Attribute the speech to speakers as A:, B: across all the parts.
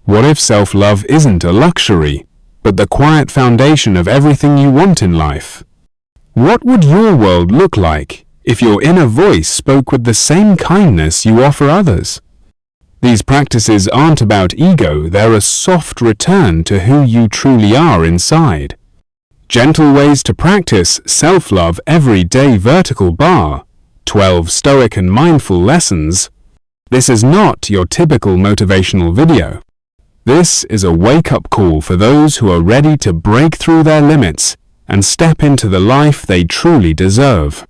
A: What if self-love isn't a luxury, but the quiet foundation of everything you want in life? What would your world look like if your inner voice spoke with the same kindness you offer others? These practices aren't about ego, they're a soft return to who you truly are inside. Gentle ways to practice self-love everyday vertical bar, 12 stoic and mindful lessons. This is not your typical motivational video. This is a wake-up call for those who are ready to break through their limits and step into the life they truly deserve.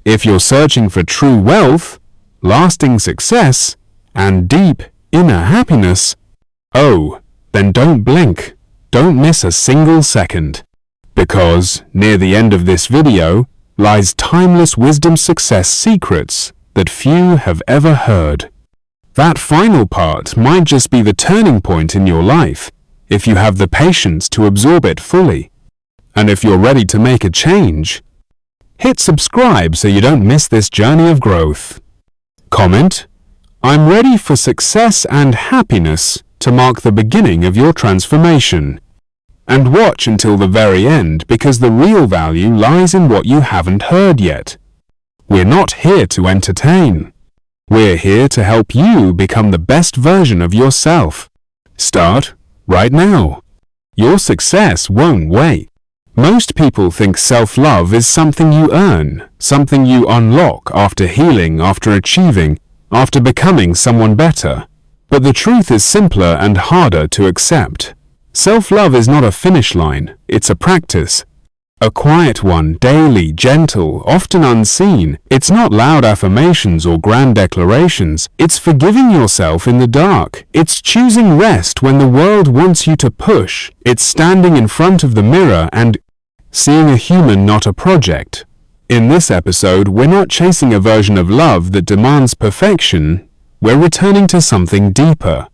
A: If you're searching for true wealth, lasting success, and deep inner happiness, then don't blink. Don't miss a single second. Because near the end of this video lies timeless wisdom success secrets that few have ever heard. That final part might just be the turning point in your life if you have the patience to absorb it fully. And if you're ready to make a change, hit subscribe so you don't miss this journey of growth. Comment, "I'm ready for success and happiness" to mark the beginning of your transformation. And watch until the very end, because the real value lies in what you haven't heard yet. We're not here to entertain. We're here to help you become the best version of yourself. Start right now. Your success won't wait. Most people think self-love is something you earn, something you unlock after healing, after achieving, after becoming someone better. But the truth is simpler and harder to accept. Self-love is not a finish line, it's a practice. A quiet one, daily, gentle, often unseen. It's not loud affirmations or grand declarations. It's forgiving yourself in the dark. It's choosing rest when the world wants you to push. It's standing in front of the mirror and seeing a human, not a project. In this episode, we're not chasing a version of love that demands perfection. We're returning to something deeper.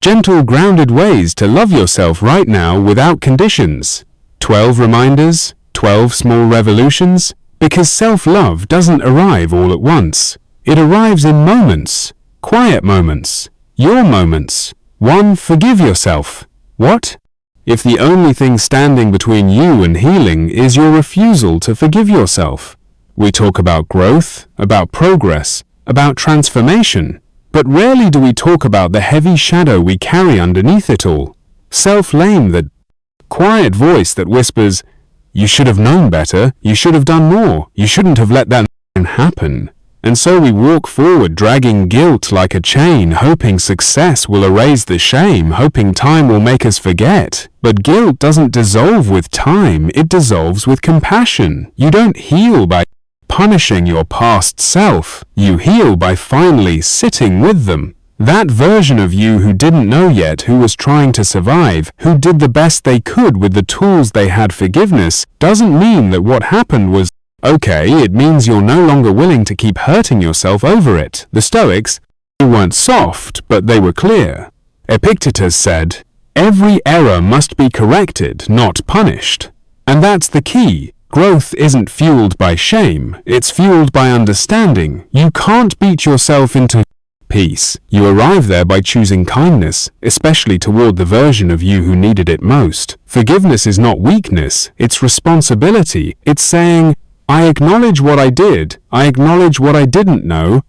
A: Gentle, grounded ways to love yourself right now without conditions. 12 reminders, 12 small revolutions, because self-love doesn't arrive all at once. It arrives in moments, quiet moments, your moments. 1. Forgive yourself. What? If the only thing standing between you and healing is your refusal to forgive yourself. We talk about growth, about progress, about transformation, but rarely do we talk about the heavy shadow we carry underneath it all. Self-blame, that quiet voice that whispers, "You should have known better, you should have done more, you shouldn't have let that happen." And so we walk forward dragging guilt like a chain, hoping success will erase the shame, hoping time will make us forget. But guilt doesn't dissolve with time, it dissolves with compassion. You don't heal by punishing your past self, you heal by finally sitting with them. That version of you who didn't know yet, who was trying to survive, who did the best they could with the tools they had. Forgiveness doesn't mean that what happened was okay, it means you're no longer willing to keep hurting yourself over it. The Stoics weren't soft, but they were clear. Epictetus said, "Every error must be corrected, not punished." And that's the key. Growth isn't fueled by shame, it's fueled by understanding. You can't beat yourself into peace. You arrive there by choosing kindness, especially toward the version of you who needed it most. Forgiveness is not weakness, it's responsibility. It's saying, I acknowledge what I did, I acknowledge what I didn't know,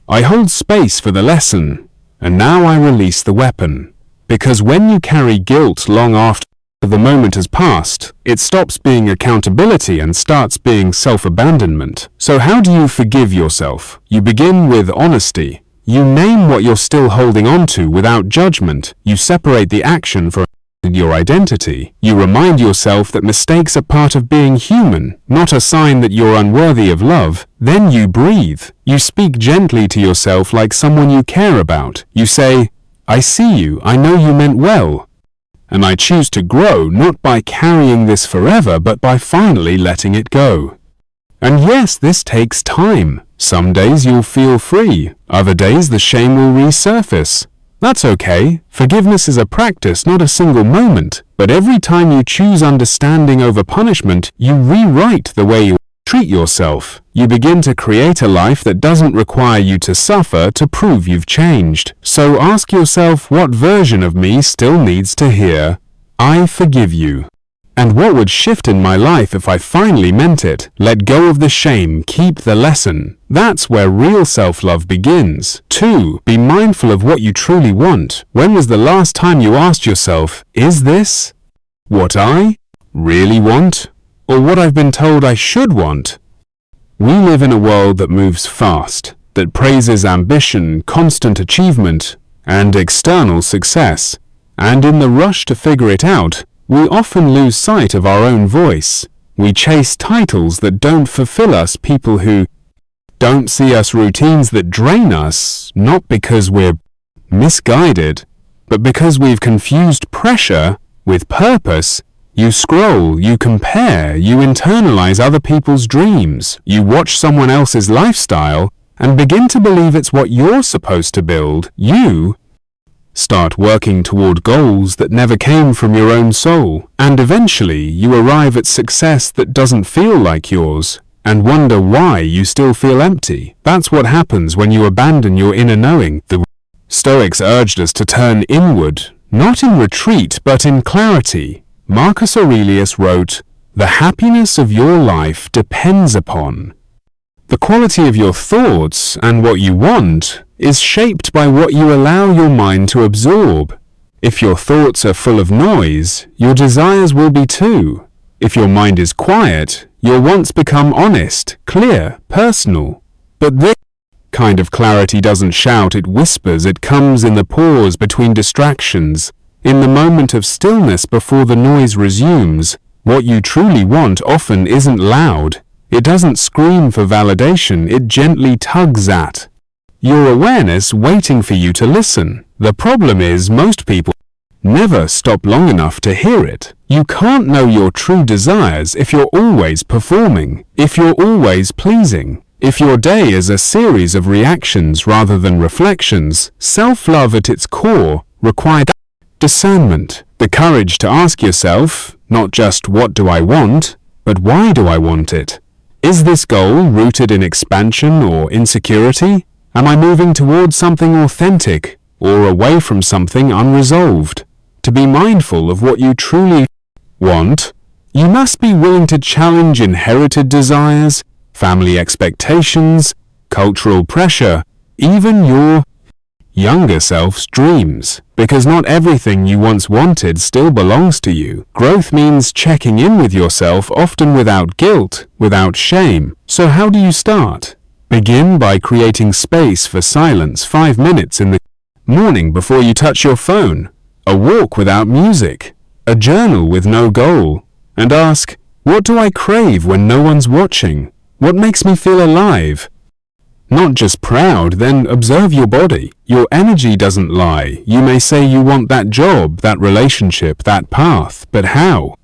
A: I hold space for the lesson, and now I release the weapon. Because when you carry guilt long after the moment has passed, it stops being accountability and starts being self-abandonment. So how do you forgive yourself? You begin with honesty. You name what you're still holding on to without judgment. You separate the action from your identity. You remind yourself that mistakes are part of being human, not a sign that you're unworthy of love. Then you breathe. You speak gently to yourself like someone you care about. You say, "I see you, I know you meant well. And I choose to grow not by carrying this forever, but by finally letting it go." And yes, this takes time. Some days you'll feel free, other days the shame will resurface. That's okay. Forgiveness is a practice, not a single moment. But every time you choose understanding over punishment, you rewrite the way you mistreat yourself. You begin to create a life that doesn't require you to suffer to prove you've changed. So ask yourself, what version of me still needs to hear, "I forgive you"? And what would shift in my life if I finally meant it? Let go of the shame, keep the lesson. That's where real self-love begins. 2. Be mindful of what you truly want. When was the last time you asked yourself, is this what I really want? Or what I've been told I should want? We live in a world that moves fast, that praises ambition, constant achievement, and external success. And in the rush to figure it out, we often lose sight of our own voice. We chase titles that don't fulfill us, people who don't see us, routines that drain us, not because we're misguided, but because we've confused pressure with purpose. You scroll, you compare, you internalize other people's dreams, you watch someone else's lifestyle, and begin to believe it's what you're supposed to build. You start working toward goals that never came from your own soul, and eventually you arrive at success that doesn't feel like yours, and wonder why you still feel empty. That's what happens when you abandon your inner knowing. The Stoics urged us to turn inward, not in retreat, but in clarity. Marcus Aurelius wrote, "The happiness of your life depends upon the quality of your thoughts, and what you want is shaped by what you allow your mind to absorb. If your thoughts are full of noise, your desires will be too. If your mind is quiet, your wants become honest, clear, personal. But this kind of clarity doesn't shout, it whispers, it comes in the pause between distractions, in the moment of stillness before the noise resumes. What you truly want often isn't loud. It doesn't scream for validation, it gently tugs at your awareness, waiting for you to listen. The problem is most people never stop long enough to hear it. You can't know your true desires if you're always performing, if you're always pleasing, if your day is a series of reactions rather than reflections. Self-love at its core requires discernment, the courage to ask yourself, not just what do I want, but why do I want it? Is this goal rooted in expansion or insecurity? Am I moving towards something authentic or away from something unresolved? To be mindful of what you truly want, you must be willing to challenge inherited desires, family expectations, cultural pressure, even your younger self's dreams, because not everything you once wanted still belongs to you. Growth means checking in with yourself, often without guilt, without shame. So how do you start? Begin by creating space for silence, 5 minutes in the morning before you touch your phone, a walk without music, a journal with no goal, and ask, what do I crave when no one's watching? What makes me feel alive? Not just proud. Then observe your body. Your energy doesn't lie. You may say you want that job, that relationship, that path, but how?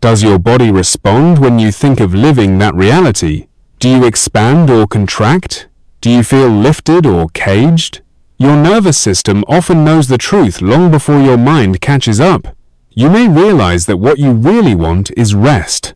A: Does your body respond when you think of living that reality? Do you expand or contract? Do you feel lifted or caged? Your nervous system often knows the truth long before your mind catches up. You may realize that what you really want is rest.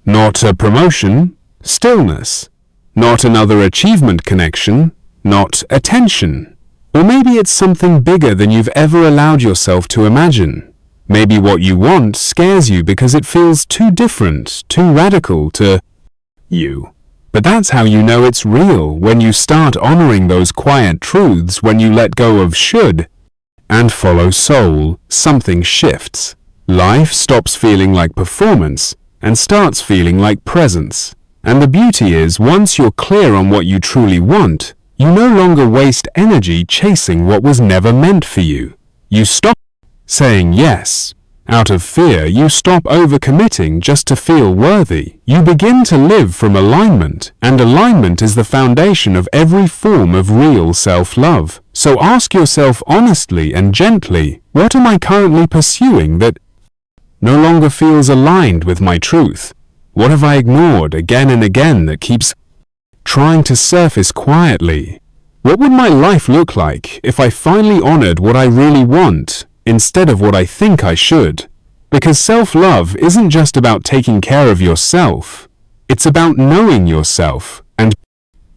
A: Not a promotion, stillness. Not another achievement connection, not attention. Or maybe it's something bigger than you've ever allowed yourself to imagine. Maybe what you want scares you because it feels too different, too radical to you. But that's how you know it's real, when you start honoring those quiet truths, when you let go of should and follow soul, something shifts. Life stops feeling like performance and starts feeling like presence. And the beauty is, once you're clear on what you truly want, you no longer waste energy chasing what was never meant for you. You stop saying yes out of fear. You stop overcommitting just to feel worthy. You begin to live from alignment, and alignment is the foundation of every form of real self-love. So ask yourself honestly and gently, what am I currently pursuing that no longer feels aligned with my truth? What have I ignored again and again that keeps trying to surface quietly? What would my life look like if I finally honored what I really want instead of what I think I should? Because self-love isn't just about taking care of yourself. It's about knowing yourself and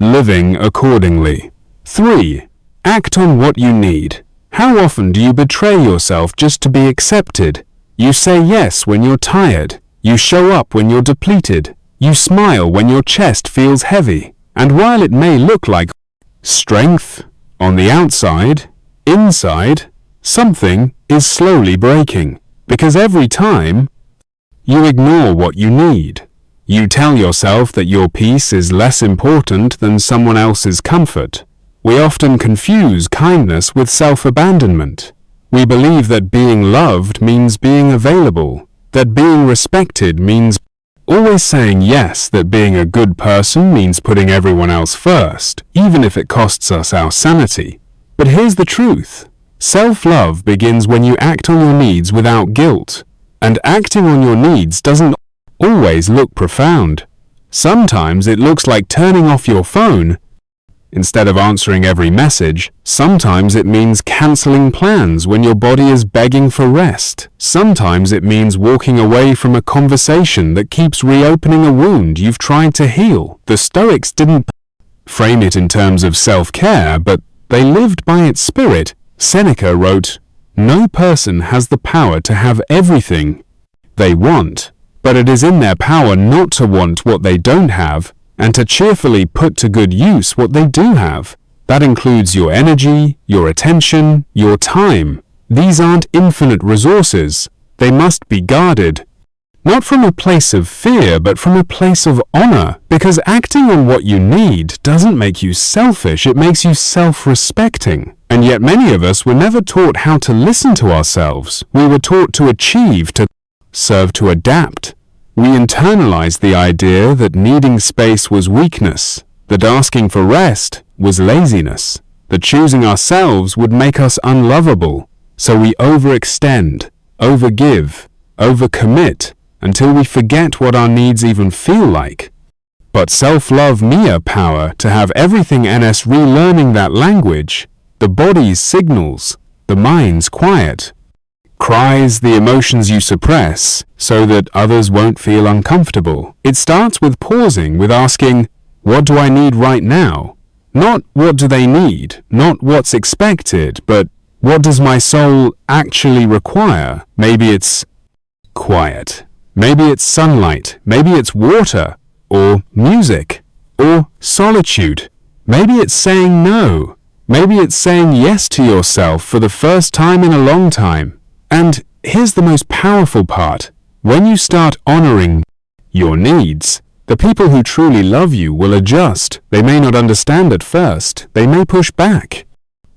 A: living accordingly. 3. Act on what you need. How often do you betray yourself just to be accepted? You say yes when you're tired. You show up when you're depleted. You smile when your chest feels heavy. And while it may look like strength on the outside, inside, something is slowly breaking. Because every time you ignore what you need, you tell yourself that your peace is less important than someone else's comfort. We often confuse kindness with self-abandonment. We believe that being loved means being available, that being respected means always saying yes, that being a good person means putting everyone else first, even if it costs us our sanity. But here's the truth. Self-love begins when you act on your needs without guilt. And acting on your needs doesn't always look profound. Sometimes it looks like turning off your phone instead of answering every message. Sometimes it means canceling plans when your body is begging for rest. Sometimes it means walking away from a conversation that keeps reopening a wound you've tried to heal. The Stoics didn't frame it in terms of self-care, but they lived by its spirit. Seneca wrote, "No person has the power to have everything they want, but it is in their power not to want what they don't have and to cheerfully put to good use what they do have. That includes your energy, your attention, your time. These aren't infinite resources. They must be guarded. Not from a place of fear, but from a place of honor, because acting on what you need doesn't make you selfish, it makes you self-respecting. And yet many of us were never taught how to listen to ourselves. We were taught to achieve, to serve, to adapt. We internalized the idea that needing space was weakness, that asking for rest was laziness, that choosing ourselves would make us unlovable. So we overextend, overgive, overcommit, until we forget what our needs even feel like. But self-love Mia power to have everything NS relearning that language, the body's signals, the mind's quiet, cries the emotions you suppress so that others won't feel uncomfortable. It starts with pausing, with asking, what do I need right now? Not what do they need, not what's expected, but what does my soul actually require? Maybe it's quiet. Maybe it's sunlight. Maybe it's water, or music, or solitude. Maybe it's saying no. Maybe it's saying yes to yourself for the first time in a long time. And here's the most powerful part. When you start honoring your needs, the people who truly love you will adjust. They may not understand at first. They may push back.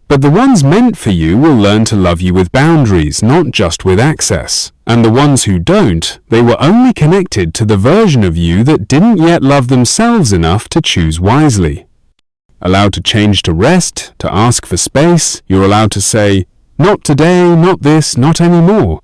A: But the ones meant for you will learn to love you with boundaries, not just with access. And the ones who don't, they were only connected to the version of you that didn't yet love themselves enough to choose wisely. Allowed to change to rest, to ask for space, you're allowed to say, not today, not this, not anymore.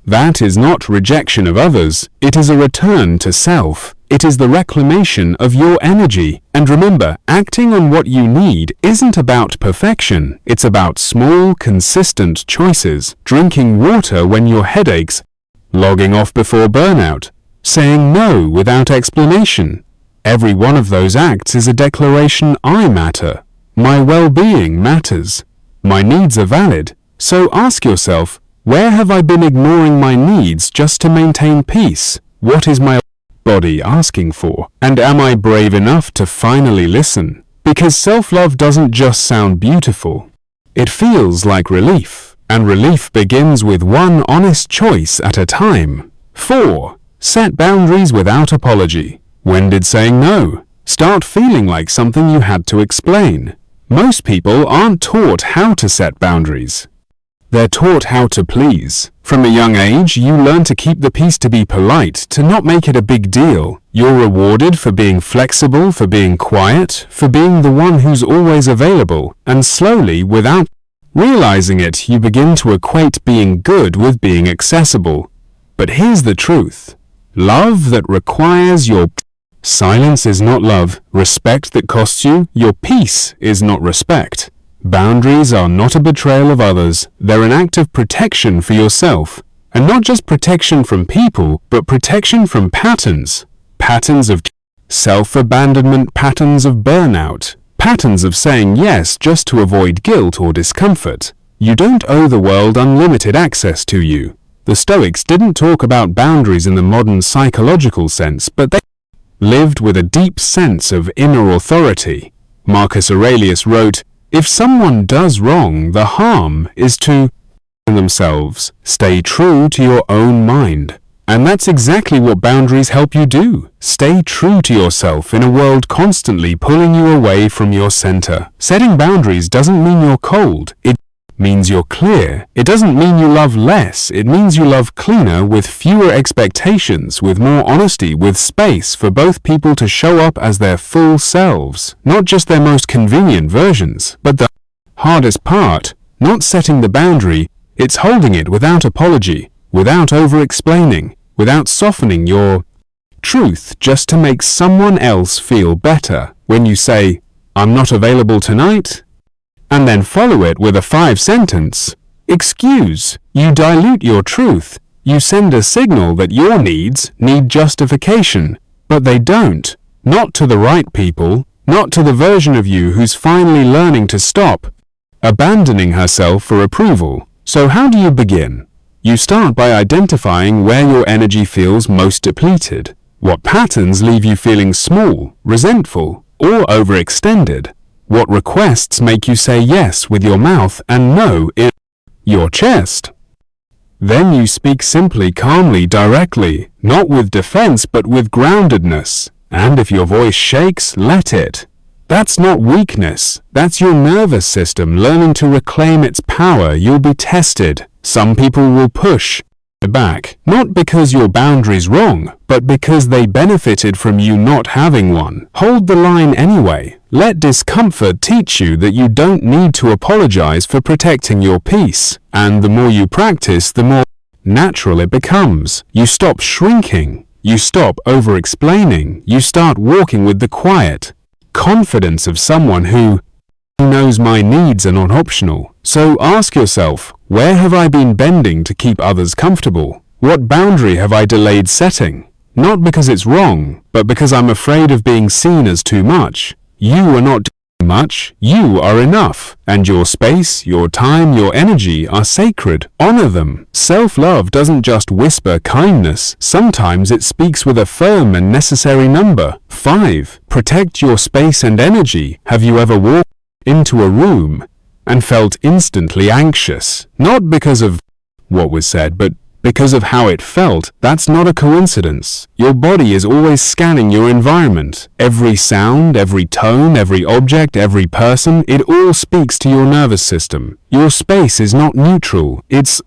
A: That is not rejection of others, it is a return to self. It is the reclamation of your energy. And remember, acting on what you need isn't about perfection. It's about small, consistent choices. Drinking water when your head aches, logging off before burnout, saying no without explanation. Every one of those acts is a declaration I matter. My well-being matters. My needs are valid. So ask yourself, where have I been ignoring my needs just to maintain peace? What is my body asking for? And am I brave enough to finally listen? Because self-love doesn't just sound beautiful. It feels like relief. And relief begins with one honest choice at a time. 4. Set boundaries without apology. When did saying no start feeling like something you had to explain? Most people aren't taught how to set boundaries. They're taught how to please. From a young age, you learn to keep the peace, to be polite, to not make it a big deal. You're rewarded for being flexible, for being quiet, for being the one who's always available. And slowly, without realizing it, you begin to equate being good with being accessible. But here's the truth. Love that requires your silence is not love. Respect that costs you your peace is not respect. Boundaries are not a betrayal of others. They're an act of protection for yourself. And not just protection from people, but protection from patterns. Patterns of self-abandonment, patterns of burnout, patterns of saying yes just to avoid guilt or discomfort. You don't owe the world unlimited access to you. The Stoics didn't talk about boundaries in the modern psychological sense, but they lived with a deep sense of inner authority. Marcus Aurelius wrote, "If someone does wrong, the harm is to themselves. Stay true to your own mind." And that's exactly what boundaries help you do. Stay true to yourself in a world constantly pulling you away from your center. Setting boundaries doesn't mean you're cold. It means you're clear. It doesn't mean you love less. It means you love cleaner, with fewer expectations, with more honesty, with space for both people to show up as their full selves, not just their most convenient versions. But the hardest part, not setting the boundary, it's holding it without apology, without over-explaining, without softening your truth just to make someone else feel better. When you say, "I'm not available tonight," and then follow it with a 5-sentence excuse, you dilute your truth. You send a signal that your needs need justification, but they don't. Not to the right people, not to the version of you who's finally learning to stop abandoning herself for approval. So how do you begin? You start by identifying where your energy feels most depleted. What patterns leave you feeling small, resentful, or overextended? What requests make you say yes with your mouth and no in your chest? Then you speak simply, calmly, directly, not with defense but with groundedness. And if your voice shakes, let it. That's not weakness. That's your nervous system learning to reclaim its power. You'll be tested. Some people will push back, not because your boundary's wrong, but because they benefited from you not having one. Hold the line anyway. Let discomfort teach you that you don't need to apologize for protecting your peace. And the more you practice, the more natural it becomes. You stop shrinking. You stop over-explaining. You start walking with the quiet confidence of someone who knows my needs are not optional. So ask yourself, where have I been bending to keep others comfortable? What boundary have I delayed setting? Not because it's wrong, but because I'm afraid of being seen as too much. You are not too much, you are enough. And your space, your time, your energy are sacred. Honor them. Self-love doesn't just whisper kindness. Sometimes it speaks with a firm and necessary number. 5. Protect your space and energy. Have you ever walked into a room and felt instantly anxious? Not because of what was said, but because of how it felt. That's not a coincidence. Your body is always scanning your environment. Every sound, every tone, every object, every person, it all speaks to your nervous system. Your space is not neutral. It's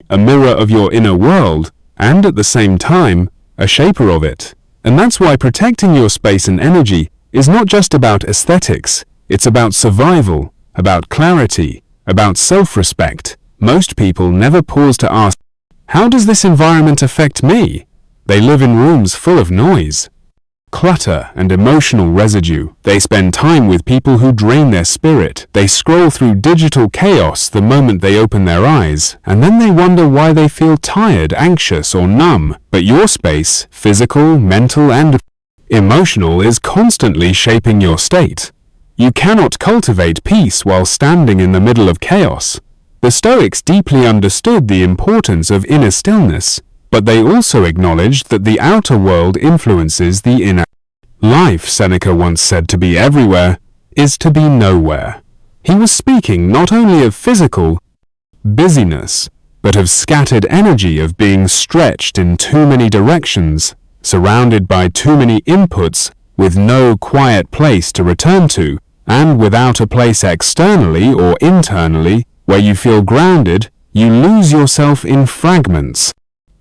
A: a mirror of your inner world, and at the same time, a shaper of it. And that's why protecting your space and energy is not just about aesthetics. It's about survival, about clarity, about self-respect. Most people never pause to ask, how does this environment affect me? They live in rooms full of noise, clutter, and emotional residue. They spend time with people who drain their spirit. They scroll through digital chaos the moment they open their eyes, and then they wonder why they feel tired, anxious, or numb. But your space, physical, mental, and emotional, is constantly shaping your state. You cannot cultivate peace while standing in the middle of chaos. The Stoics deeply understood the importance of inner stillness, but they also acknowledged that the outer world influences the inner. Life, Seneca once said, to be everywhere is to be nowhere. He was speaking not only of physical busyness, but of scattered energy, of being stretched in too many directions, surrounded by too many inputs, with no quiet place to return to, and without a place externally or internally where you feel grounded. You lose yourself in fragments.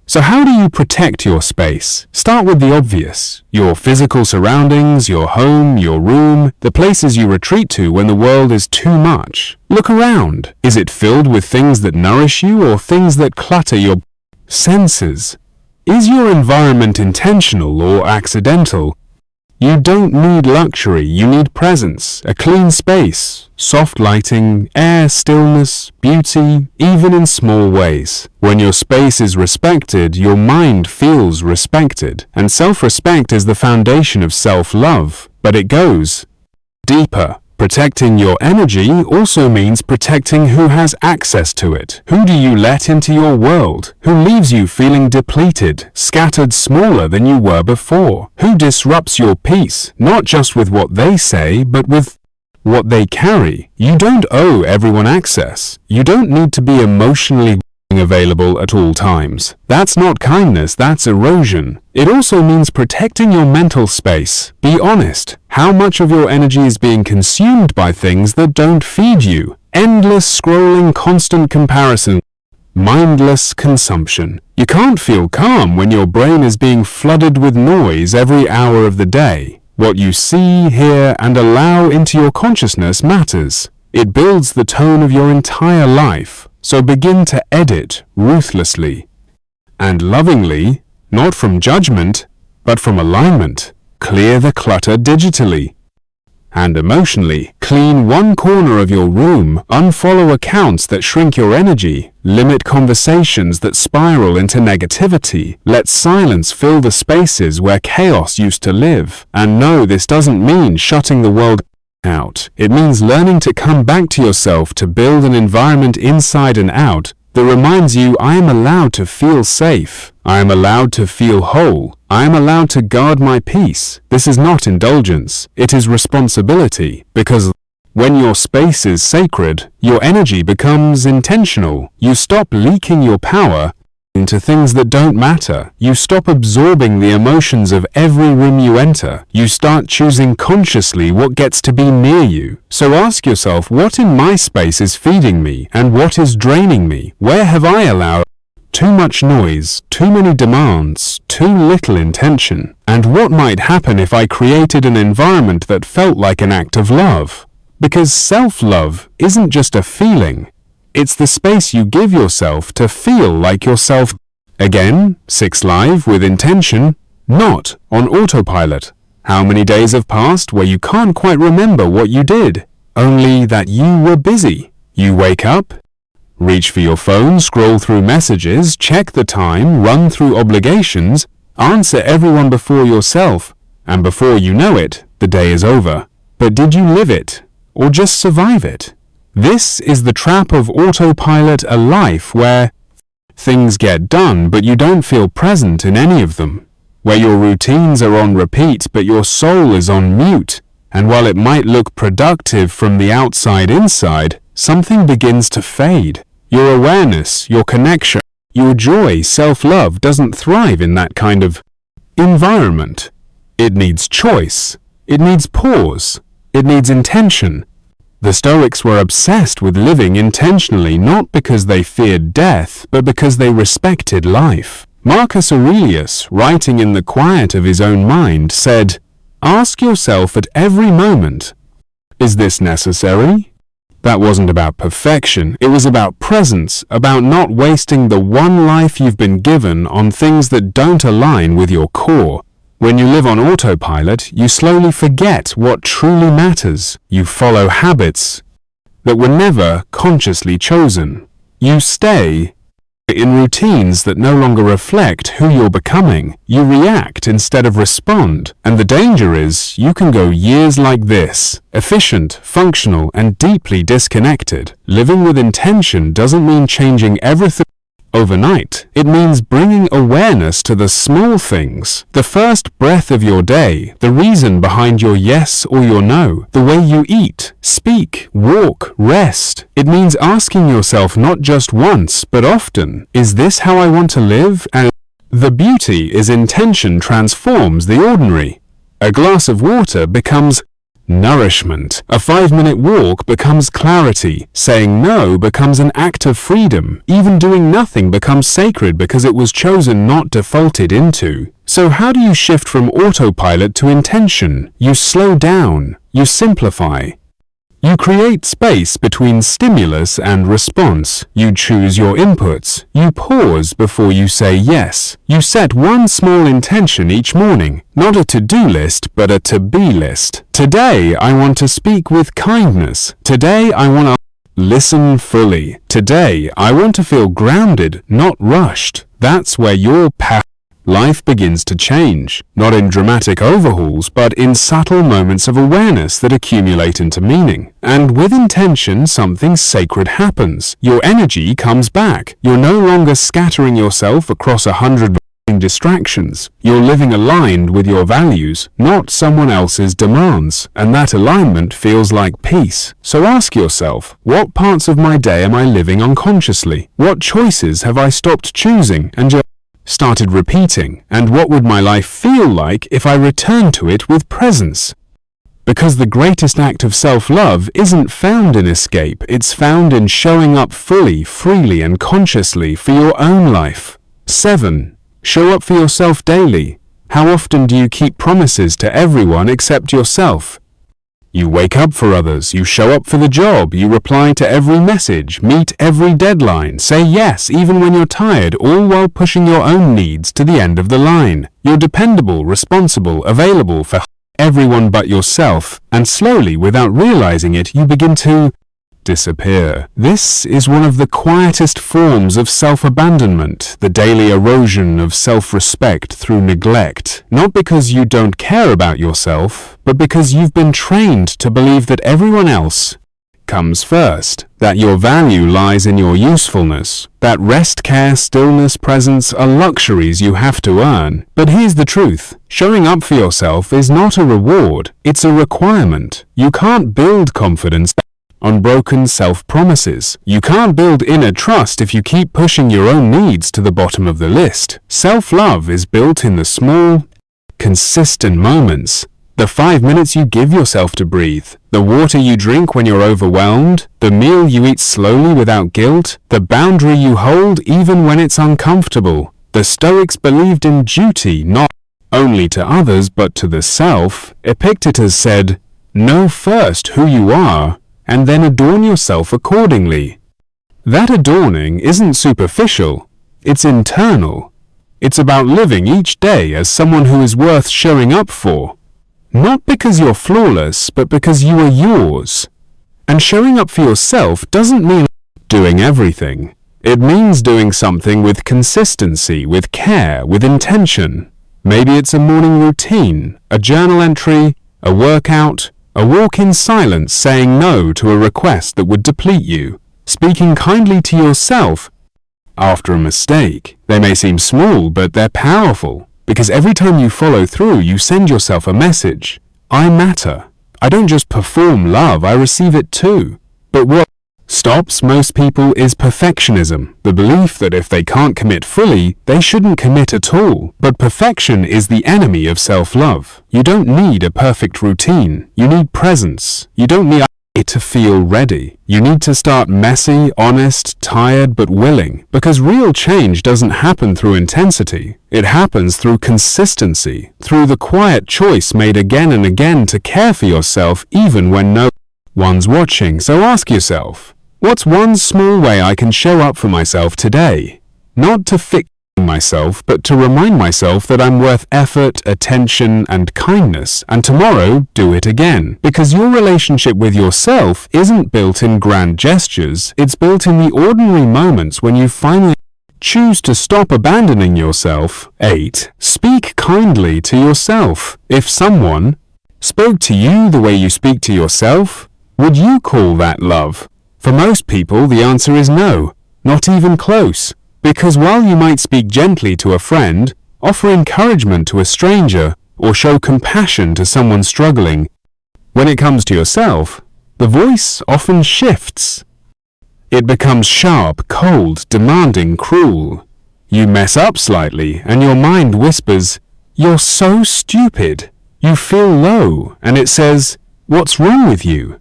A: So how do you protect your space? Start with the obvious. Your physical surroundings, your home, your room, the places you retreat to when the world is too much. Look around. Is it filled with things that nourish you or things that clutter your senses? Is your environment intentional or accidental? You don't need luxury, you need presence, a clean space, soft lighting, air, stillness, beauty, even in small ways. When your space is respected, your mind feels respected, and self-respect is the foundation of self-love, but it goes deeper. Protecting your energy also means protecting who has access to it. Who do you let into your world? Who leaves you feeling depleted, scattered, smaller than you were before? Who disrupts your peace, not just with what they say, but with what they carry? You don't owe everyone access. You don't need to be emotionally available at all times. That's not kindness, that's erosion. It also means protecting your mental space. Be honest. How much of your energy is being consumed by things that don't feed you? Endless scrolling, constant comparison, mindless consumption. You can't feel calm when your brain is being flooded with noise every hour of the day. What you see, hear, and allow into your consciousness matters. It builds the tone of your entire life. So begin to edit ruthlessly and lovingly, not from judgment, but from alignment. Clear the clutter digitally and emotionally. Clean one corner of your room, unfollow accounts that shrink your energy, limit conversations that spiral into negativity, let silence fill the spaces where chaos used to live. And no, this doesn't mean shutting the world out. It means learning to come back to yourself, to build an environment inside and out that reminds you, I am allowed to feel safe. I am allowed to feel whole. I am allowed to guard my peace. This is not indulgence. It is responsibility. Because when your space is sacred, your energy becomes intentional. You stop leaking your power into things that don't matter. You stop absorbing the emotions of every room you enter. You start choosing consciously what gets to be near you. So ask yourself, what in my space is feeding me and what is draining me? Where have I allowed too much noise, too many demands, too little intention? And what might happen if I created an environment that felt like an act of love? Because self-love isn't just a feeling. It's the space you give yourself to feel like yourself. Again, 6 Live with intention, not on autopilot. How many days have passed where you can't quite remember what you did? Only that you were busy. You wake up, reach for your phone, scroll through messages, check the time, run through obligations, answer everyone before yourself, and before you know it, the day is over. But did you live it, or just survive it? This is the trap of autopilot, a life where things get done but you don't feel present in any of them, where your routines are on repeat but your soul is on mute, and while it might look productive from the outside inside, something begins to fade. Your awareness, your connection, your joy, self-love doesn't thrive in that kind of environment. It needs choice. It needs pause. It needs intention. The Stoics were obsessed with living intentionally, not because they feared death, but because they respected life. Marcus Aurelius, writing in the quiet of his own mind, said, "Ask yourself at every moment, is this necessary?" That wasn't about perfection, it was about presence, about not wasting the one life you've been given on things that don't align with your core. When you live on autopilot, you slowly forget what truly matters. You follow habits that were never consciously chosen. You stay in routines that no longer reflect who you're becoming. You react instead of respond. And the danger is, you can go years like this, efficient, functional, and deeply disconnected. Living with intention doesn't mean changing everything overnight. It means bringing awareness to the small things, the first breath of your day, the reason behind your yes or your no, the way you eat, speak, walk, rest. It means asking yourself not just once, but often, is this how I want to live? And the beauty is intention transforms the ordinary. A glass of water becomes nourishment. A 5-minute walk becomes clarity. Saying no becomes an act of freedom. Even doing nothing becomes sacred because it was chosen, not defaulted into. So how do you shift from autopilot to intention? You slow down. You simplify. You create space between stimulus and response. You choose your inputs. You pause before you say yes. You set one small intention each morning, not a to-do list, but a to-be list. Today, I want to speak with kindness. Today, I want to listen fully. Today, I want to feel grounded, not rushed. That's where your life begins to change, not in dramatic overhauls, but in subtle moments of awareness that accumulate into meaning. And with intention, something sacred happens. Your energy comes back. You're no longer scattering yourself across 100 distractions. You're living aligned with your values, not someone else's demands. And that alignment feels like peace. So ask yourself, what parts of my day am I living unconsciously? What choices have I stopped choosing and just started repeating, and what would my life feel like if I returned to it with presence? Because the greatest act of self-love isn't found in escape, it's found in showing up fully, freely, and consciously for your own life. 7. Show up for yourself daily. How often do you keep promises to everyone except yourself? You wake up for others, you show up for the job, you reply to every message, meet every deadline, say yes even when you're tired, all while pushing your own needs to the end of the line. You're dependable, responsible, available for everyone but yourself, and slowly, without realizing it, you begin to disappear. This is one of the quietest forms of self-abandonment, the daily erosion of self-respect through neglect. Not because you don't care about yourself, but because you've been trained to believe that everyone else comes first, that your value lies in your usefulness, that rest, care, stillness, presence are luxuries you have to earn. But here's the truth. Showing up for yourself is not a reward, it's a requirement. You can't build confidence on broken self-promises. You can't build inner trust if you keep pushing your own needs to the bottom of the list. Self-love is built in the small, consistent moments. The 5 minutes you give yourself to breathe, the water you drink when you're overwhelmed, the meal you eat slowly without guilt, the boundary you hold even when it's uncomfortable. The Stoics believed in duty not only to others but to the self. Epictetus said, "Know first who you are, and then adorn yourself accordingly." That adorning isn't superficial, it's internal. It's about living each day as someone who is worth showing up for. Not because you're flawless, but because you are yours. And showing up for yourself doesn't mean doing everything. It means doing something with consistency, with care, with intention. Maybe it's a morning routine, a journal entry, a workout, a walk in silence, saying no to a request that would deplete you, speaking kindly to yourself after a mistake. They may seem small, but they're powerful, because every time you follow through, you send yourself a message. I matter. I don't just perform love, I receive it too. But what stops most people is perfectionism, the belief that if they can't commit fully, they shouldn't commit at all. But perfection is the enemy of self-love. You don't need a perfect routine. You need presence. You don't need it to feel ready. You need to start messy, honest, tired, but willing. Because real change doesn't happen through intensity. It happens through consistency, through the quiet choice made again and again to care for yourself even when no one's watching. So ask yourself, what's one small way I can show up for myself today? Not to fix myself, but to remind myself that I'm worth effort, attention, and kindness, and tomorrow do it again. Because your relationship with yourself isn't built in grand gestures, it's built in the ordinary moments when you finally choose to stop abandoning yourself. 8. Speak kindly to yourself. If someone spoke to you the way you speak to yourself, would you call that love? For most people, the answer is no, not even close. Because while you might speak gently to a friend, offer encouragement to a stranger, or show compassion to someone struggling, when it comes to yourself, the voice often shifts. It becomes sharp, cold, demanding, cruel. You mess up slightly, and your mind whispers, "You're so stupid." You feel low, and it says, "What's wrong with you?"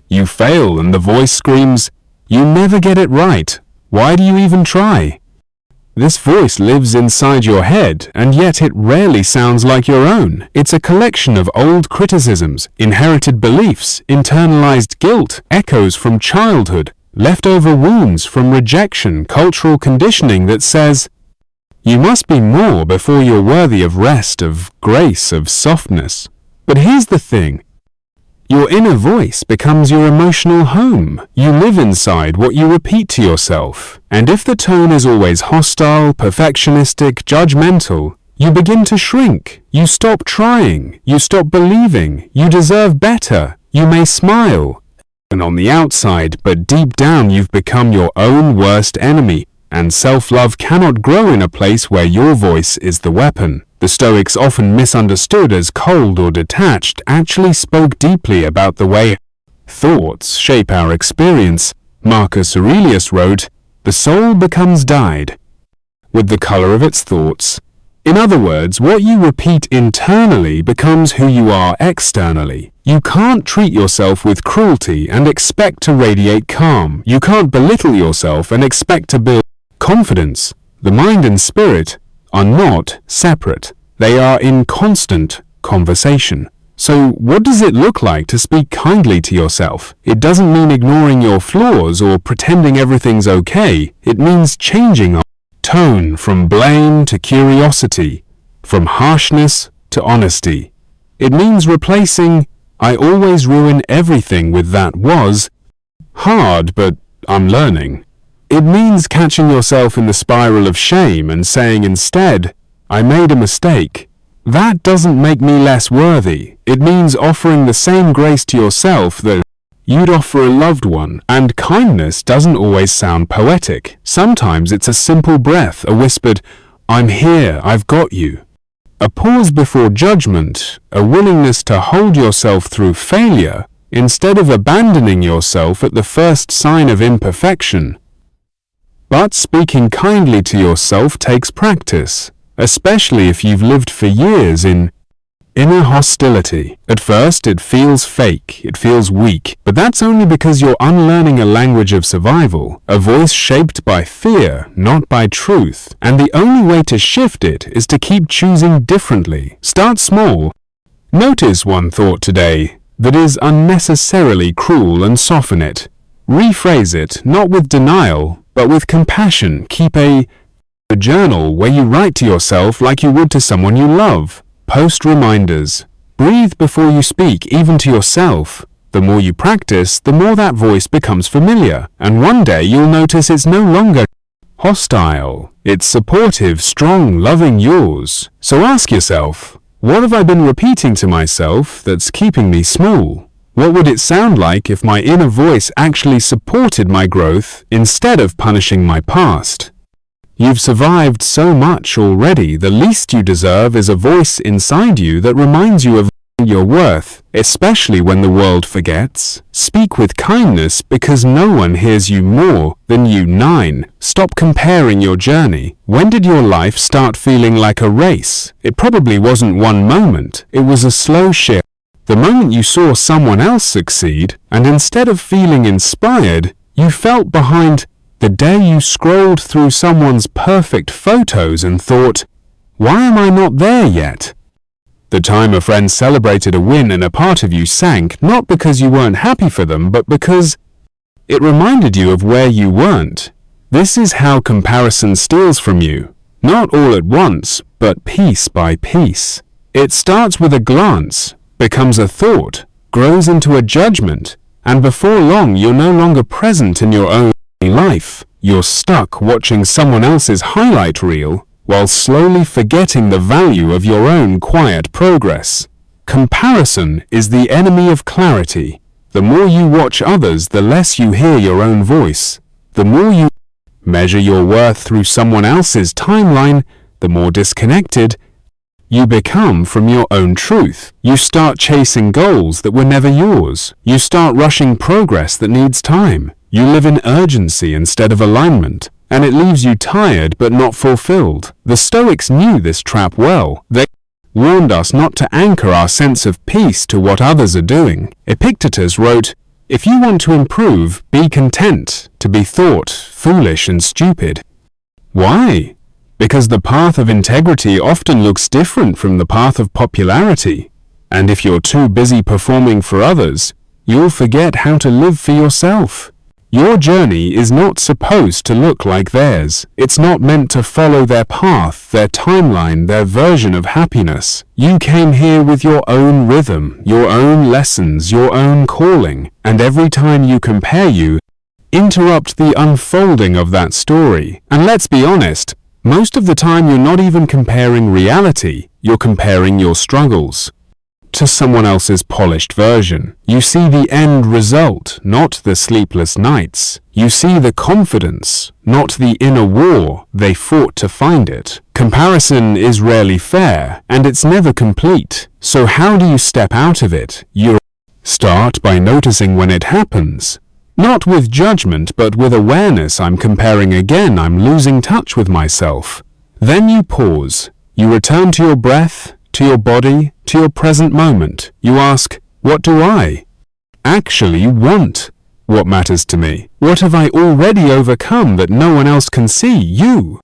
A: You fail, and the voice screams, "You never get it right. Why do you even try?" This voice lives inside your head, and yet it rarely sounds like your own. It's a collection of old criticisms, inherited beliefs, internalized guilt, echoes from childhood, leftover wounds from rejection, cultural conditioning that says, you must be more before you're worthy of rest, of grace, of softness. But here's the thing. Your inner voice becomes your emotional home. You live inside what you repeat to yourself. And if the tone is always hostile, perfectionistic, judgmental, you begin to shrink. You stop trying. You stop believing. You deserve better. You may smile on the outside, but deep down you've become your own worst enemy. And self-love cannot grow in a place where your voice is the weapon. The Stoics, often misunderstood as cold or detached, actually spoke deeply about the way thoughts shape our experience. Marcus Aurelius wrote, "The soul becomes dyed with the color of its thoughts." In other words, what you repeat internally becomes who you are externally. You can't treat yourself with cruelty and expect to radiate calm. You can't belittle yourself and expect to build confidence. The mind and spirit are not separate. They are in constant conversation. So what does it look like to speak kindly to yourself? It doesn't mean ignoring your flaws or pretending everything's okay. It means changing our tone from blame to curiosity, from harshness to honesty. It means replacing "I always ruin everything" with "that was hard, but I'm learning." It means catching yourself in the spiral of shame and saying instead, "I made a mistake. That doesn't make me less worthy." It means offering the same grace to yourself that you'd offer a loved one. And kindness doesn't always sound poetic. Sometimes it's a simple breath, a whispered, "I'm here, I've got you." A pause before judgment, a willingness to hold yourself through failure instead of abandoning yourself at the first sign of imperfection. But speaking kindly to yourself takes practice, especially if you've lived for years in inner hostility. At first, it feels fake, it feels weak, but that's only because you're unlearning a language of survival, a voice shaped by fear, not by truth. And the only way to shift it is to keep choosing differently. Start small. Notice one thought today that is unnecessarily cruel and soften it. Rephrase it, not with denial, but with compassion. Keep a journal where you write to yourself like you would to someone you love. Post reminders. Breathe before you speak, even to yourself. The more you practice, the more that voice becomes familiar, and one day you'll notice it's no longer hostile. It's supportive, strong, loving yours. So ask yourself, what have I been repeating to myself that's keeping me small? What would it sound like if my inner voice actually supported my growth instead of punishing my past? You've survived so much already. The least you deserve is a voice inside you that reminds you of your worth, especially when the world forgets. Speak with kindness because no one hears you more than you. 9. Stop comparing your journey. When did your life start feeling like a race? It probably wasn't one moment. It was a slow shift. The moment you saw someone else succeed, and instead of feeling inspired, you felt behind. The day you scrolled through someone's perfect photos and thought, why am I not there yet? The time a friend celebrated a win and a part of you sank, not because you weren't happy for them, but because it reminded you of where you weren't. This is how comparison steals from you. Not all at once, but piece by piece. It starts with a glance, becomes a thought, grows into a judgment, and before long you're no longer present in your own life. You're stuck watching someone else's highlight reel while slowly forgetting the value of your own quiet progress. Comparison is the enemy of clarity. The more you watch others, the less you hear your own voice. The more you measure your worth through someone else's timeline, the more disconnected you become from your own truth. You start chasing goals that were never yours. You start rushing progress that needs time. You live in urgency instead of alignment, and it leaves you tired but not fulfilled. The Stoics knew this trap well. They warned us not to anchor our sense of peace to what others are doing. Epictetus wrote, "If you want to improve, be content to be thought foolish and stupid." Why? because the path of integrity often looks different from the path of popularity. And if you're too busy performing for others, you'll forget how to live for yourself. Your journey is not supposed to look like theirs. It's not meant to follow their path, their timeline, their version of happiness. You came here with your own rhythm, your own lessons, your own calling, and every time you compare, you interrupt the unfolding of that story. And let's be honest, most of the time you're not even comparing reality, you're comparing your struggles to someone else's polished version. You see the end result, not the sleepless nights. You see the confidence, not the inner war they fought to find it. Comparison is rarely fair, and it's never complete. So how do you step out of it? You start by noticing when it happens. Not with judgment, but with awareness. I'm comparing again, I'm losing touch with myself. Then you pause. You return to your breath, to your body, to your present moment. You ask, what do I actually want? What matters to me? What have I already overcome that no one else can see? You.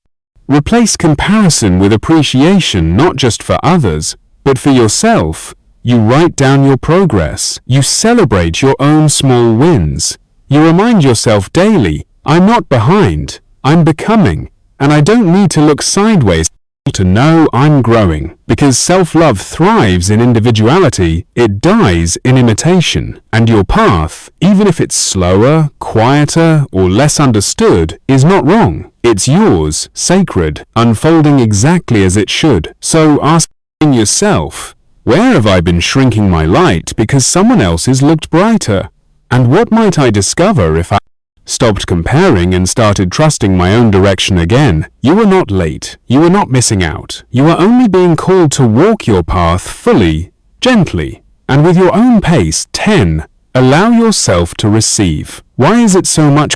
A: Replace comparison with appreciation, not just for others, but for yourself. You write down your progress. You celebrate your own small wins. You remind yourself daily, I'm not behind, I'm becoming, and I don't need to look sideways to know I'm growing, because self-love thrives in individuality, it dies in imitation, and your path, even if it's slower, quieter, or less understood, is not wrong. It's yours, sacred, unfolding exactly as it should. So ask yourself, where have I been shrinking my light because someone else's looked brighter? And what might I discover if I stopped comparing and started trusting my own direction again? You are not late. You are not missing out. You are only being called to walk your path fully, gently, and with your own pace. 10. Allow yourself to receive. Why is it so much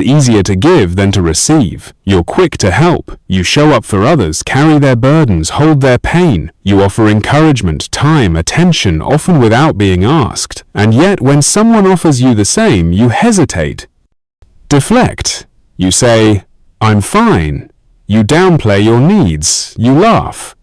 A: easier to give than to receive? You're quick to help. You show up for others, carry their burdens, hold their pain. You offer encouragement, time, attention, often without being asked. And yet when someone offers you the same, you hesitate. Deflect. You say, I'm fine. You downplay your needs. You laugh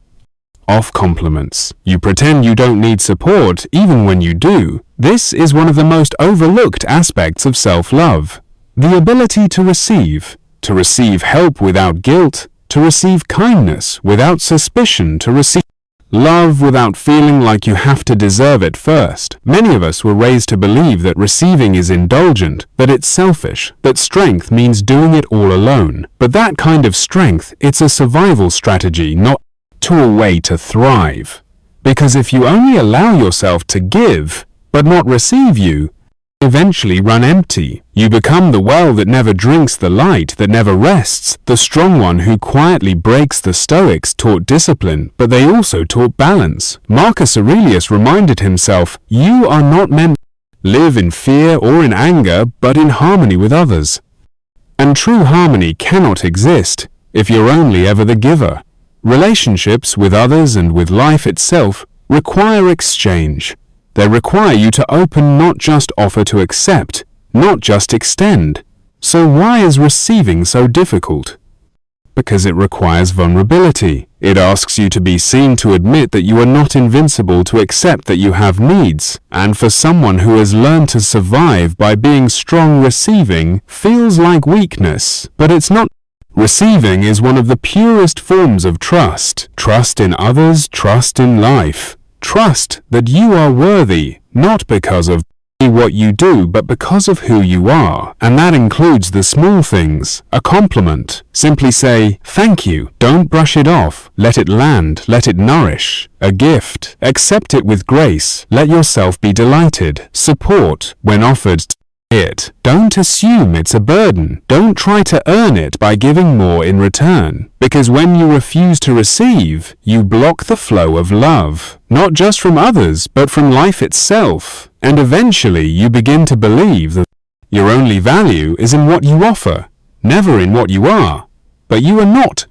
A: off compliments. You pretend you don't need support even when you do. This is one of the most overlooked aspects of self-love. The ability to receive help without guilt, to receive kindness without suspicion, to receive love without feeling like you have to deserve it first. Many of us were raised to believe that receiving is indulgent, that it's selfish, that strength means doing it all alone. But that kind of strength, it's a survival strategy, not a way to thrive. Because if you only allow yourself to give, but not receive, you eventually run empty. You become the well that never drinks the light, that never rests, the strong one who quietly breaks. The Stoics taught discipline, but they also taught balance. Marcus Aurelius reminded himself, you are not meant to live in fear or in anger, but in harmony with others. And true harmony cannot exist if you're only ever the giver. Relationships with others and with life itself require exchange. They require you to open, not just offer, to accept, not just extend. So why is receiving so difficult? Because it requires vulnerability. It asks you to be seen, to admit that you are not invincible, to accept that you have needs. And for someone who has learned to survive by being strong, receiving feels like weakness. But it's not. Receiving is one of the purest forms of trust. Trust in others, trust in life. Trust that you are worthy, not because of what you do, but because of who you are. And that includes the small things. A compliment. Simply say, thank you. Don't brush it off. Let it land. Let it nourish. A gift. Accept it with grace. Let yourself be delighted. Support, when offered, it. Don't assume it's a burden. Don't try to earn it by giving more in return. Because when you refuse to receive, you block the flow of love. Not just from others, but from life itself. And eventually you begin to believe that your only value is in what you offer, never in what you are. But you are not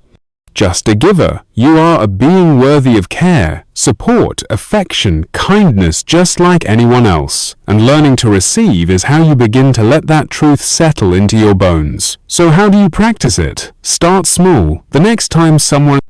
A: just a giver. You are a being worthy of care, support, affection, kindness, just like anyone else. And learning to receive is how you begin to let that truth settle into your bones. So how do you practice it? Start small. The next time someone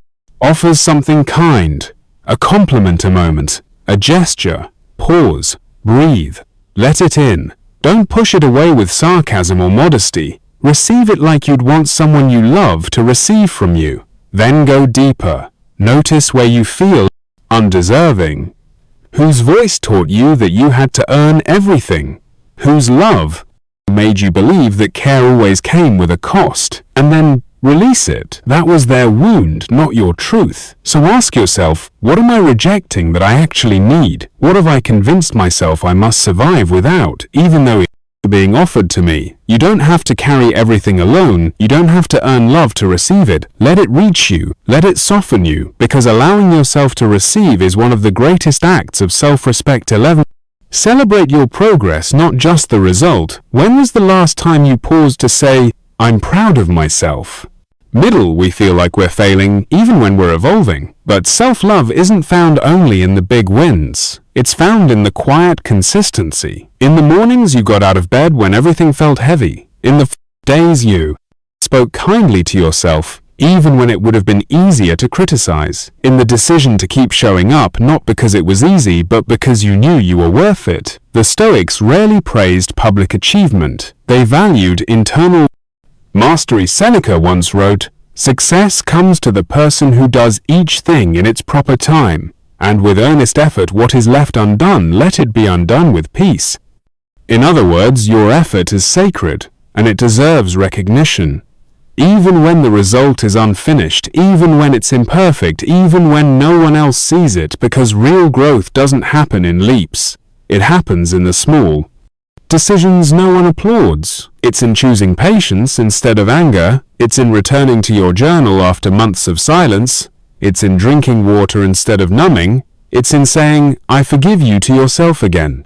A: offers something kind, a compliment a moment, a gesture, pause, breathe, let it in. Don't push it away with sarcasm or modesty. Receive it like you'd want someone you love to receive from you. Then go deeper. Notice where you feel undeserving. Whose voice taught you that you had to earn everything? Whose love made you believe that care always came with a cost? And then release it. That was their wound, not your truth. So ask yourself, what am I rejecting that I actually need? What have I convinced myself I must survive without, even though it's being offered to me? You don't have to carry everything alone. You don't have to earn love to receive it. Let it reach you. Let it soften you, because allowing yourself to receive is one of the greatest acts of self-respect. 11. Celebrate your progress, not just the result. When was the last time you paused to say, I'm proud of myself? Middle, we feel like we're failing, even when we're evolving. But self-love isn't found only in the big wins. It's found in the quiet consistency. In the mornings you got out of bed when everything felt heavy. In the days you spoke kindly to yourself, even when it would have been easier to criticize. In the decision to keep showing up, not because it was easy, but because you knew you were worth it. The Stoics rarely praised public achievement. They valued internal mastery. Seneca once wrote, "Success comes to the person who does each thing in its proper time, and with earnest effort what is left undone, let it be undone with peace." In other words, your effort is sacred, and it deserves recognition. Even when the result is unfinished, even when it's imperfect, even when no one else sees it, because real growth doesn't happen in leaps. It happens in the small decisions no one applauds. It's in choosing patience instead of anger. It's in returning to your journal after months of silence. It's in drinking water instead of numbing. It's in saying, I forgive you to yourself again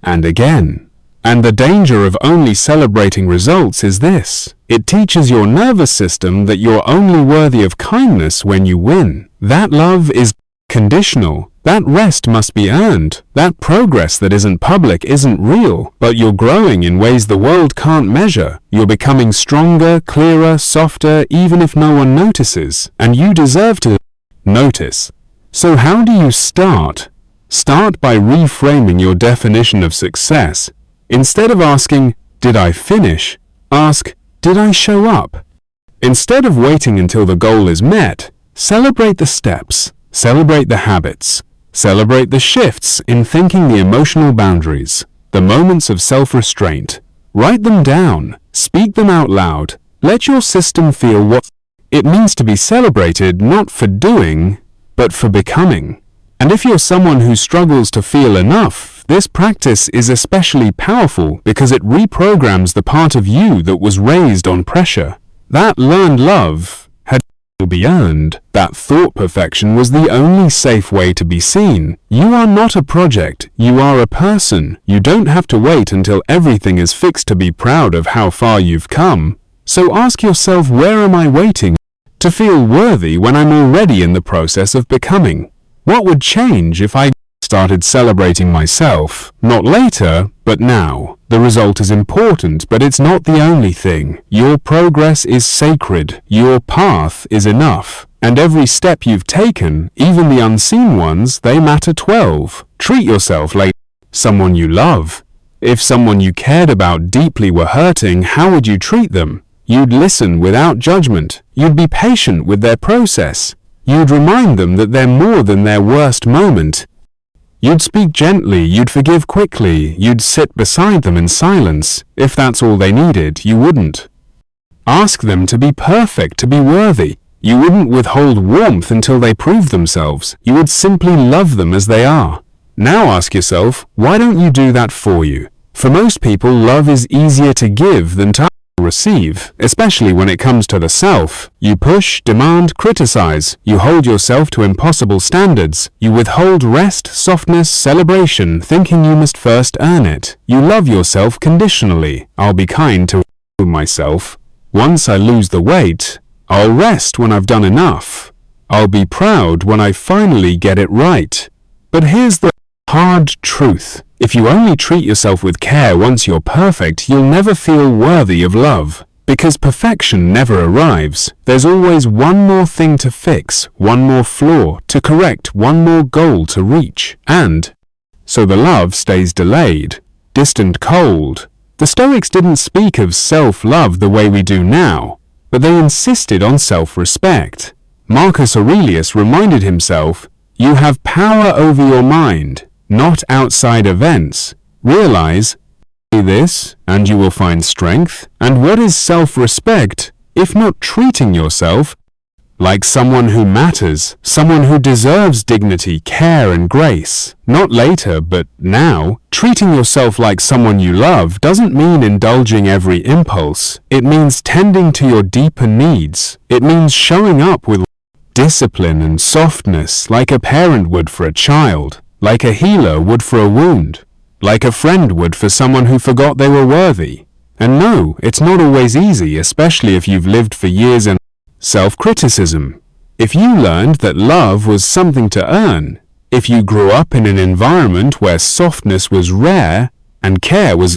A: and again. And the danger of only celebrating results is this. It teaches your nervous system that you're only worthy of kindness when you win. That love is conditional. That rest must be earned. That progress that isn't public isn't real, but you're growing in ways the world can't measure. You're becoming stronger, clearer, softer, even if no one notices. And you deserve to notice. So how do you start? Start by reframing your definition of success. Instead of asking, did I finish? Ask, did I show up? Instead of waiting until the goal is met, celebrate the steps. Celebrate the habits. Celebrate the shifts in thinking, the emotional boundaries, the moments of self-restraint. Write them down. Speak them out loud. Let your system feel what it means to be celebrated, not for doing, but for becoming. And if you're someone who struggles to feel enough, this practice is especially powerful because it reprograms the part of you that was raised on pressure. That learned love had to be earned. That thought perfection was the only safe way to be seen. You are not a project. You are a person. You don't have to wait until everything is fixed to be proud of how far you've come. So ask yourself, where am I waiting to feel worthy when I'm already in the process of becoming? What would change if I started celebrating myself? Not later, but now. The result is important, but it's not the only thing. Your progress is sacred. Your path is enough. And every step you've taken, even the unseen ones, they matter. 12. Treat yourself like someone you love. If someone you cared about deeply were hurting, how would you treat them? You'd listen without judgment. You'd be patient with their process. You'd remind them that they're more than their worst moment. You'd speak gently, you'd forgive quickly, you'd sit beside them in silence. If that's all they needed, you wouldn't ask them to be perfect, to be worthy. You wouldn't withhold warmth until they proved themselves. You would simply love them as they are. Now ask yourself, why don't you do that for you? For most people, love is easier to give than to receive, especially when it comes to the self. You push, demand, criticize. You hold yourself to impossible standards. You withhold rest, softness, celebration, thinking you must first earn it. You love yourself conditionally. I'll be kind to myself. Once I lose the weight, I'll rest when I've done enough. I'll be proud when I finally get it right. But here's the hard truth. If you only treat yourself with care once you're perfect, you'll never feel worthy of love. Because perfection never arrives. There's always one more thing to fix, one more flaw to correct, one more goal to reach. And so the love stays delayed, distant, cold. The Stoics didn't speak of self-love the way we do now, but they insisted on self-respect. Marcus Aurelius reminded himself, "You have power over your mind, not outside events. Realize this, and you will find strength." And what is self-respect, if not treating yourself like someone who matters, someone who deserves dignity, care, and grace? Not later, but now. Treating yourself like someone you love doesn't mean indulging every impulse. It means tending to your deeper needs. It means showing up with discipline and softness, like a parent would for a child, like a healer would for a wound, like a friend would for someone who forgot they were worthy. And no, it's not always easy, especially if you've lived for years in self-criticism. If you learned that love was something to earn, if you grew up in an environment where softness was rare and care was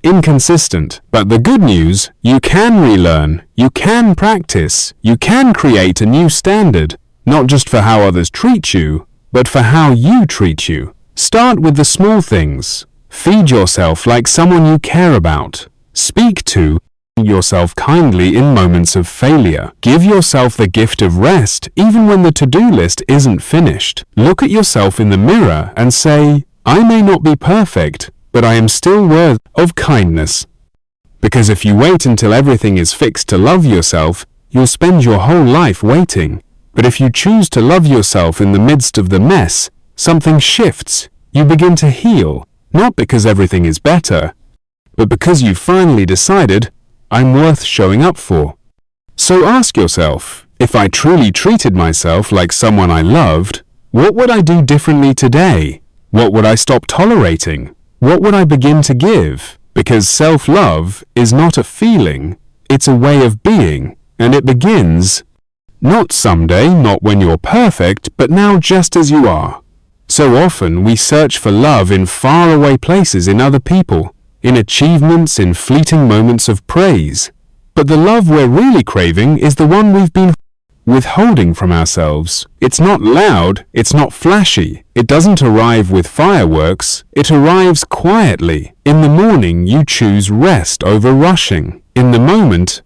A: inconsistent. But the good news, you can relearn, you can practice, you can create a new standard, not just for how others treat you, but for how you treat you. Start with the small things. Feed yourself like someone you care about. Speak to yourself kindly in moments of failure. Give yourself the gift of rest even when the to-do list isn't finished. Look at yourself in the mirror and say, "I may not be perfect, but I am still worthy of kindness." Because if you wait until everything is fixed to love yourself, you'll spend your whole life waiting. But if you choose to love yourself in the midst of the mess, something shifts. You begin to heal, not because everything is better, but because you finally decided, "I'm worth showing up for." So ask yourself, if I truly treated myself like someone I loved, what would I do differently today? What would I stop tolerating? What would I begin to give? Because self-love is not a feeling, it's a way of being, and it begins not someday, not when you're perfect, but now just as you are. So often we search for love in faraway places, in other people, in achievements, in fleeting moments of praise. But the love we're really craving is the one we've been withholding from ourselves. It's not loud, it's not flashy, it doesn't arrive with fireworks, it arrives quietly. In the morning you choose rest over rushing. In the moment,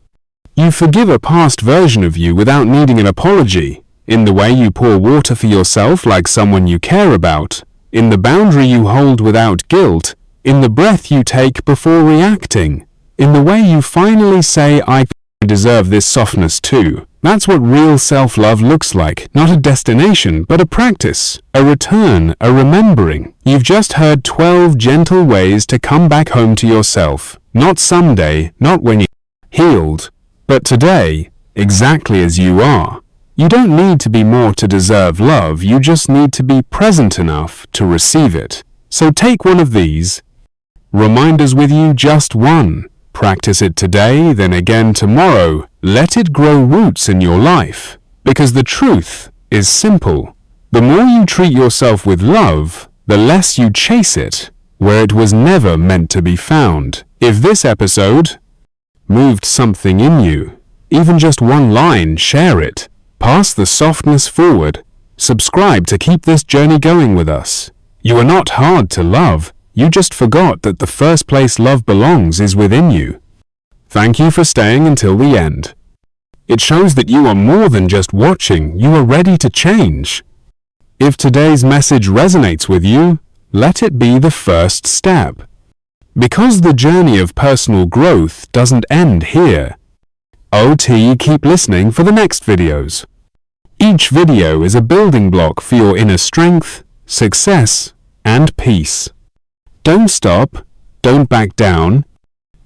A: you forgive a past version of you without needing an apology. In the way you pour water for yourself like someone you care about. In the boundary you hold without guilt. In the breath you take before reacting. In the way you finally say, "I deserve this softness too." That's what real self-love looks like. Not a destination, but a practice, a return, a remembering. You've just heard 12 gentle ways to come back home to yourself. Not someday, not when you're healed, but today, exactly as you are. You don't need to be more to deserve love, you just need to be present enough to receive it. So take one of these reminders with you, just one. Practice it today, then again tomorrow. Let it grow roots in your life. Because the truth is simple. The more you treat yourself with love, the less you chase it, where it was never meant to be found. If this episode moved something in you, even just one line, share it. Pass the softness forward. Subscribe to keep this journey going with us. You are not hard to love. You just forgot that the first place love belongs is within you. Thank you for staying until the end. It shows that you are more than just watching, you are ready to change. If today's message resonates with you, let it be the first step. Because the journey of personal growth doesn't end here. Keep listening for the next videos. Each video is a building block for your inner strength, success, and peace. Don't stop, don't back down.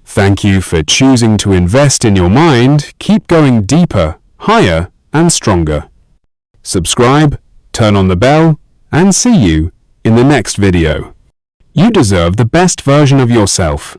A: Thank you for choosing to invest in your mind. Keep going deeper, higher, and stronger. Subscribe, turn on the bell, and see you in the next video. You deserve the best version of yourself.